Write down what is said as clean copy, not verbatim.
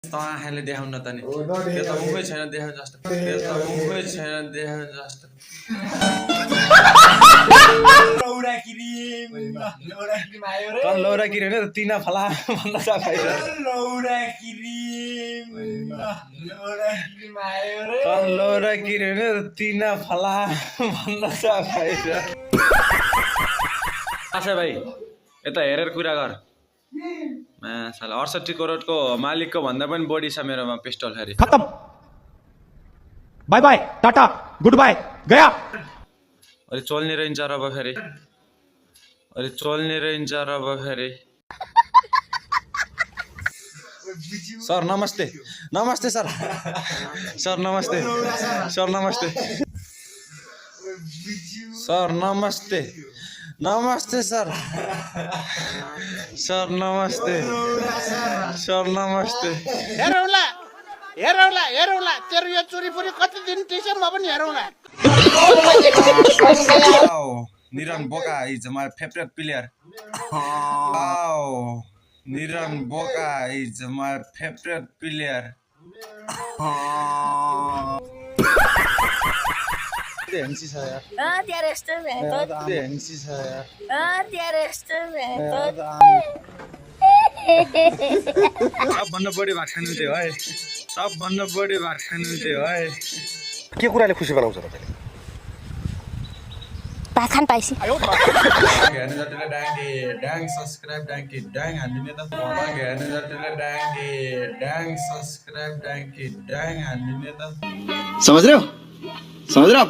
आँखाले देखाउन त नि त्यो त मुखै छैन देखाउन जस्तो त्यो त मुखै छैन देखाउन जस्तो लौरा क्रिम आयो रे लौरा किरे हैन तिना फला भन्न छ भाइ लौरा क्रिम आयो रे लौरा किरे हैन तिना फला भन्न छ भाइ आशा भाइ यता हेरेर कुरा गर साला 68 करोडको मालिकको भन्दा पनि बढी छ मेरोमा पिस्टल खरी खत्म bye bye tata goodbye गया अरे चल्ने रहन्छ र बफेरे अरे चल्ने रहन्छ र बफेरे सर नमस्ते नमस्ते सर सर नमस्ते सर नमस्ते सर नमस्ते नमस्ते सर सर नमस्ते सर नमस्ते हेरौला हेरौला हेरौला तेरो यो चोरीपुरी कति दिन टिक्छ म पनि हेरौला Niran Boga is my favorite player. Wow, Niran Boga is my favorite player. Densi saya. Dia restoran. Densi saya. Dia restoran. सबभन्दा बढी भात खानु थियो है सबभन्दा बढी भात खानु थियो है के कुराले खुसी बनाउँछ र तिमीले Bahkan paisi. हेर्नु जतिले डाङ्गे डाङ सब्स्क्राइब डाङ्गे डाङ हान्दिने त हेर्नु जतिले डाङ्गे डाङ सब्स्क्राइब डाङ्गे डाङ हान्दिने त समझ रहे हो ना